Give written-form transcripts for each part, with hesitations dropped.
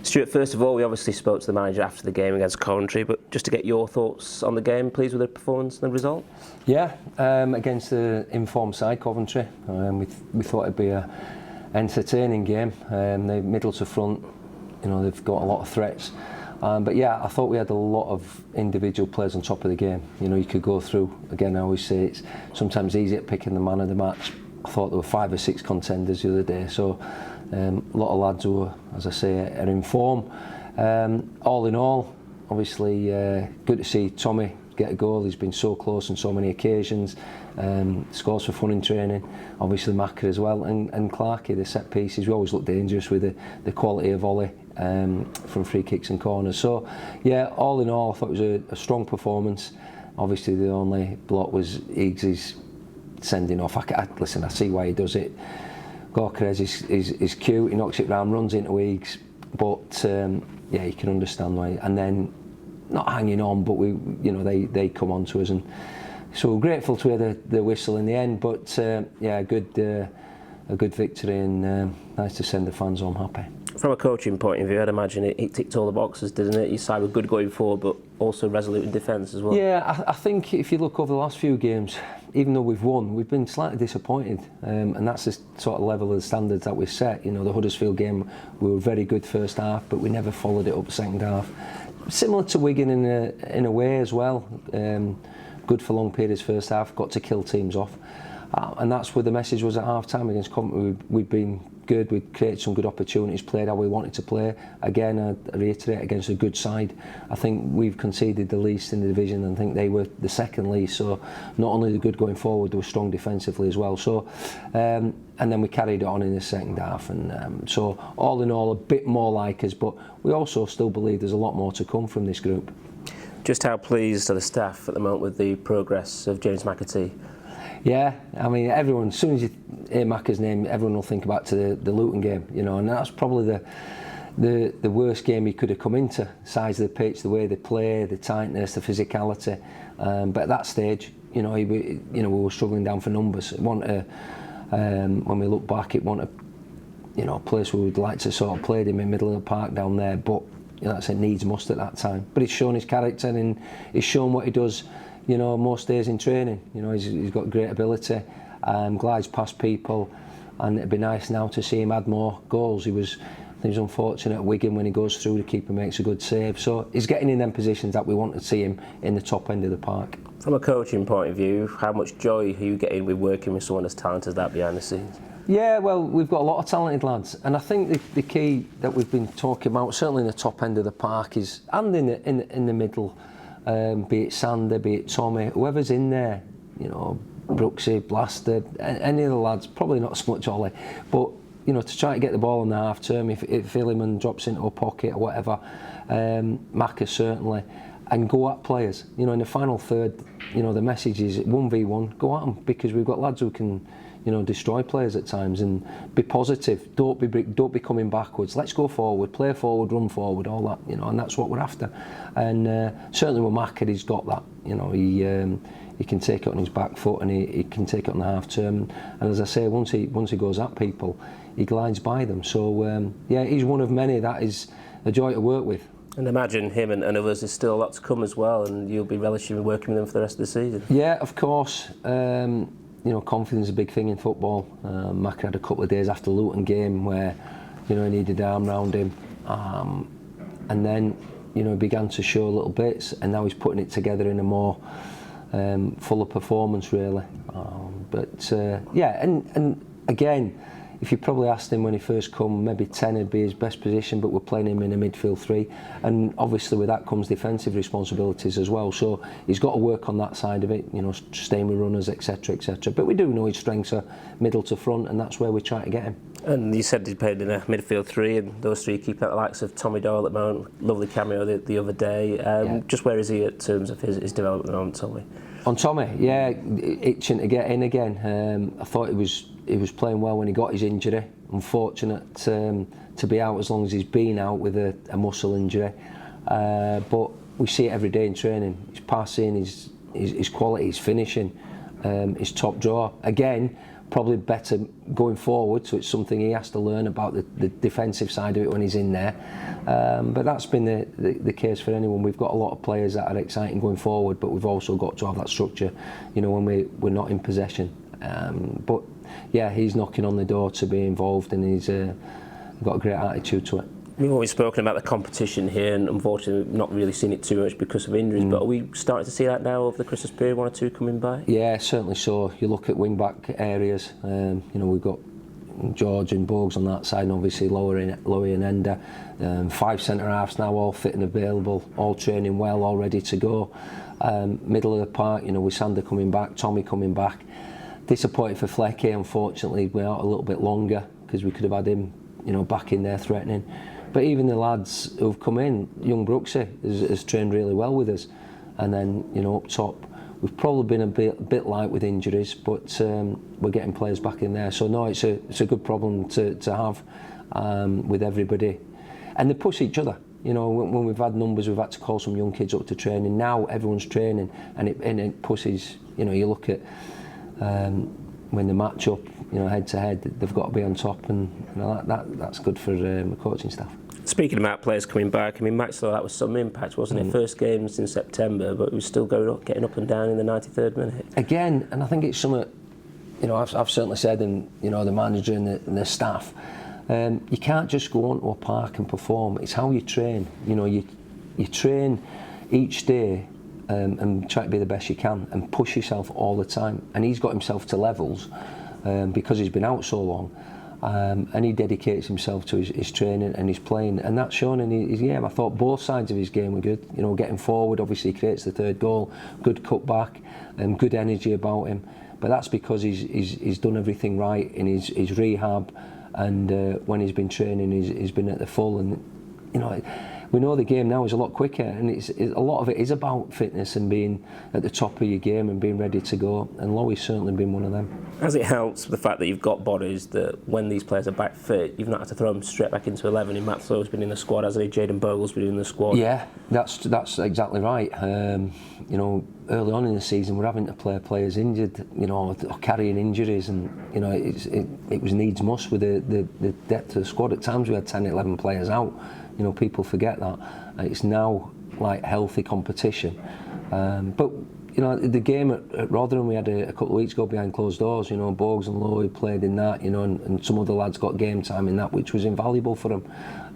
Stuart, first of all, we obviously spoke to the manager after the game against Coventry, but just to get your thoughts on the game, pleased with the performance and the result? Yeah, against the informed side, Coventry, we thought it'd be a entertaining game. They middle to front, they've got a lot of threats. But yeah, I thought we had a lot of individual players on top of the game. You could go through, again, I always say it's sometimes easy at picking the man of the match. I thought there were 5 or 6 contenders the other day, so a lot of lads who are, as I say, are in form. All in all, obviously good to see Tommy get a goal. He's been so close on so many occasions. Scores for fun in training. Obviously Macca as well, and Clarkey, the set pieces. We always look dangerous with the quality of volley from free kicks and corners. So yeah, all in all, I thought it was a strong performance. Obviously the only blot was Iggs' sending off. Listen, I see why he does it. Gorkarez is cute, he knocks it round, runs into Iggs, but yeah, you can understand why. And then not hanging on, but they come on to us, and so we're grateful to hear the whistle in the end. But yeah, a good victory, and nice to send the fans home happy. From a coaching point of view, I'd imagine it ticked all the boxes, didn't it? Your side were good going forward, but also resolute in defence as well. Yeah, I think if you look over the last few games, even though we've won, we've been slightly disappointed, and that's the sort of level of the standards that we set. The Huddersfield game, we were very good first half, but we never followed it up second half. Similar to Wigan in a way as well. Good for long periods first half, got to kill teams off, and that's where the message was at half time against Coventry. We've been good, we created some good opportunities, played how we wanted to play. Again, I reiterate, against a good side. I think we've conceded the least in the division, and I think they were the second least. So not only the good going forward, they were strong defensively as well. So and then we carried it on in the second half, and so all in all, a bit more like us, but we also still believe there's a lot more to come from this group. Just how pleased are the staff at the moment with the progress of James McAtee? Yeah, I mean, everyone, as soon as you hear Macca's name, everyone will think back to the Luton game, and that's probably the worst game he could have come into. Size of the pitch, the way they play, the tightness, the physicality. But at that stage, we were struggling down for numbers. When we look back, it wasn't a place where we'd like to sort of play him in the middle of the park down there. But that's a needs must at that time. But he's shown his character, and he's shown what he does. Most days in training, he's got great ability, glides past people, and it'd be nice now to see him add more goals. He was unfortunate at Wigan when he goes through, the keeper makes a good save. So he's getting in them positions that we want to see him in the top end of the park. From a coaching point of view, how much joy are you getting with working with someone as talented as that behind the scenes? Yeah, well, we've got a lot of talented lads, and I think the key that we've been talking about, certainly in the top end of the park, is, and in the middle. Be it Sander, be it Tommy, whoever's in there, Brooksy, Blaster, any of the lads, probably not so much Ollie, but to try to get the ball in the half term, if Filliman drops into a pocket or whatever, Macca certainly, and go at players. In the final third, the message is 1v1, go at them, because we've got lads who can destroy players at times, and be positive. Don't be coming backwards. Let's go forward, play forward, run forward, all that, and that's what we're after. And certainly with Macca, he's got that. He can take it on his back foot, and he can take it on the half term. And as I say, once he goes at people, he glides by them. So yeah, he's one of many that is a joy to work with. And imagine him and others, there's still a lot to come as well, and you'll be relishing working with them for the rest of the season. Yeah, of course. Confidence is a big thing in football. Macca had a couple of days after the Luton game where, he needed an arm round him, and then, he began to show little bits, and now he's putting it together in a more fuller performance, really. Yeah, and again, if you probably asked him when he first come, maybe 10 would be his best position, but we're playing him in a midfield 3, and obviously with that comes defensive responsibilities as well, so he's got to work on that side of it, staying with runners, etc, etc. But we do know his strengths are middle to front, and that's where we try to get him. And you said he played in a midfield 3, and those 3 keep out the likes of Tommy Doyle at the moment. Lovely cameo the other day. Yeah. Just where is he in terms of his development on Tommy? On Tommy, yeah, itching to get in again. I thought he was playing well when he got his injury. Unfortunate to be out as long as he's been out with a muscle injury. But we see it every day in training. His passing, his quality, his finishing, his top draw. Again, probably better going forward, so it's something he has to learn about the defensive side of it when he's in there. But that's been the case for anyone. We've got a lot of players that are exciting going forward, but we've also got to have that structure, you know, when we're not in possession. But yeah, he's knocking on the door to be involved, and he's got a great attitude to it. We've always spoken about the competition here, and unfortunately we've not really seen it too much because of injuries, but are we starting to see that now over the Christmas period, one or two coming by? Yeah, certainly so. You look at wing-back areas, you know, we've got George and Bogues on that side, and obviously Lowy and Ender. 5 centre-halves now, all fit and available, all training well, all ready to go. Middle of the park, you know, with Sander coming back, Tommy coming back. Disappointed for Flecky, unfortunately, we're out a little bit longer because we could have had him, you know, back in there threatening. But even the lads who've come in, young Brooksy has trained really well with us. And then, you know, up top, we've probably been a bit light with injuries, but we're getting players back in there. So no, it's a good problem to have with everybody. And they push each other. You know, when we've had numbers, we've had to call some young kids up to training. Now everyone's training, and it pushes. You know, you look at when they match up, you know, head to head, they've got to be on top, and you know, that's good for the coaching staff. Speaking about players coming back, I mean, Max thought that was some impact, wasn't it? First game since September, but he was still getting up and down in the 93rd minute. Again, and I think it's something, you know, I've certainly said, and you know, the manager and the staff, you can't just go onto a park and perform. It's how you train. You know, you train each day and try to be the best you can and push yourself all the time. And he's got himself to levels because he's been out so long. And he dedicates himself to his training and his playing, and that's shown in his game. I thought both sides of his game were good. You know, getting forward, obviously he creates the third goal, good cutback, and good energy about him. But that's because he's done everything right in his rehab, and when he's been training, he's been at the full. And you know, we know the game now is a lot quicker, and a lot of it is about fitness and being at the top of your game and being ready to go, and Lowy's certainly been one of them. As it helps the fact that you've got bodies that when these players are back fit, you've not had to throw them straight back into 11. Matt Thorpe's been in the squad, hasn't he? Jaden Bogle's been in the squad. Yeah, that's exactly right. You know, early on in the season we're having to play players injured, you know, or carrying injuries, and you know, it was needs must with the depth of the squad. At times we had 10, 11 players out. You know, people forget that. It's now like healthy competition. But you know, the game at Rotherham we had a couple of weeks ago behind closed doors. You know, Bogues and Lowy played in that. You know, and some other lads got game time in that, which was invaluable for them.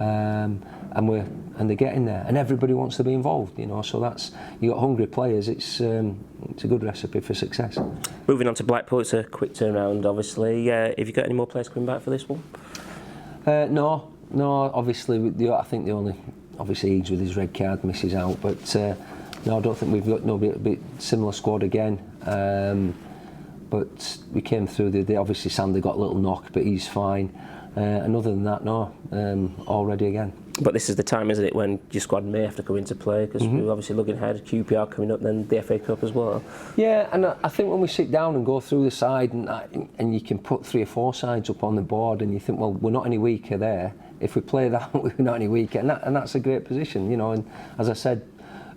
And they're getting there, and everybody wants to be involved. You know, so that's, you got hungry players. It's a good recipe for success. Moving on to Blackpool, it's a quick turnaround, obviously. Have you got any more players coming back for this one? No, obviously, I think the only, obviously Eads with his red card misses out, but no, I don't think we've got no bit similar squad again. But we came through, obviously Sander got a little knock, but he's fine. And other than that, no, all ready again. But this is the time, isn't it, when your squad may have to come into play, because we're obviously looking ahead, QPR coming up, then the FA Cup as well. Yeah, and I think when we sit down and go through the side, and you can put 3 or 4 sides up on the board, and you think, well, we're not any weaker there. If we play that, we're not any weaker, and that's a great position, you know. And as I said,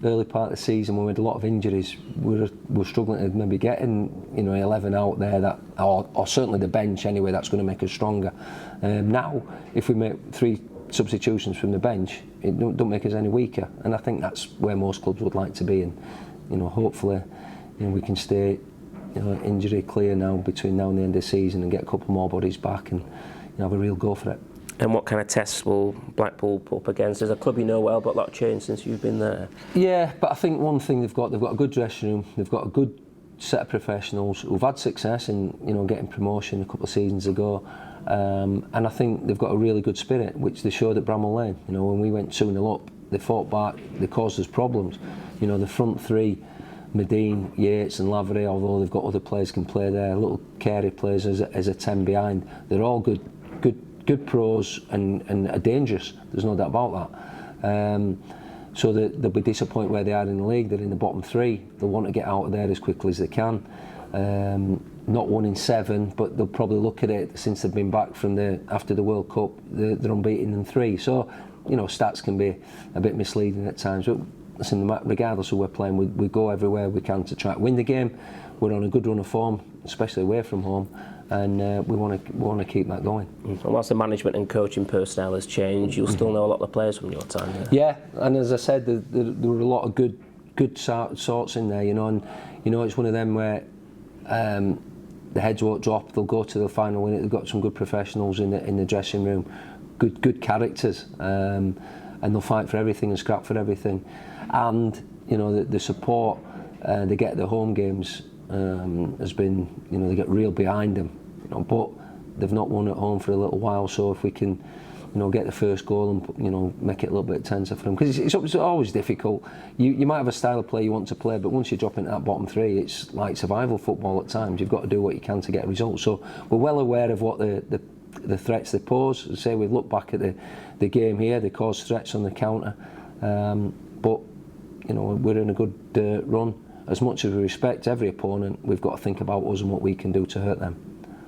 early part of the season when we had a lot of injuries, we're struggling to maybe get in, you know, 11 out there, that or certainly the bench anyway, that's going to make us stronger. Now, if we make 3 substitutions from the bench, it don't make us any weaker, and I think that's where most clubs would like to be. And you know, hopefully, you know, we can stay, you know, injury clear now between now and the end of the season, and get a couple more bodies back, and you know, have a real go for it. And what kind of tests will Blackpool put up against? There's a club you know well, but a lot of change since you've been there. Yeah, but I think one thing they've got a good dressing room, they've got a good set of professionals who've had success in, you know, getting promotion a couple of seasons ago. And I think they've got a really good spirit, which they showed at Bramall Lane. You know, when we went 2-0 up, they fought back, they caused us problems. You know, the front 3, Medine, Yates and Lavery, although they've got other players can play there, little Carey plays as a 10 behind, they're all good pros and are dangerous, there's no doubt about that. So they'll be disappointed where they are in the league. They're in the bottom 3, they'll want to get out of there as quickly as they can. Not 1 in 7, but they'll probably look at it since they've been back from after the World Cup, they're unbeaten in 3. So, you know, stats can be a bit misleading at times. But listen, regardless of who we're playing, we go everywhere we can to try to win the game. we're on a good run of form, especially away from home, and we want to keep that going. And whilst the management and coaching personnel has changed, you'll still know a lot of the players from your time there. Yeah, and as I said, there were a lot of good sorts in there, you know, and you know it's one of them where the heads won't drop. They'll go to the final win. They've got some good professionals in the dressing room, good characters, and they'll fight for everything and scrap for everything. And you know the support they get at the home games has been, you know, they get real behind them. You know, but they've not won at home for a little while. So if we can, you know, get the first goal and, you know, make it a little bit tenser for them, because it's always difficult. You might have a style of play you want to play, but once you drop into that bottom three, it's like survival football at times. You've got to do what you can to get a result. So we're well aware of what the threats they pose. As I say, we've looked back at the game here. They caused threats on the counter, but you know, we're in a good run. As much as we respect every opponent, we've got to think about us and what we can do to hurt them.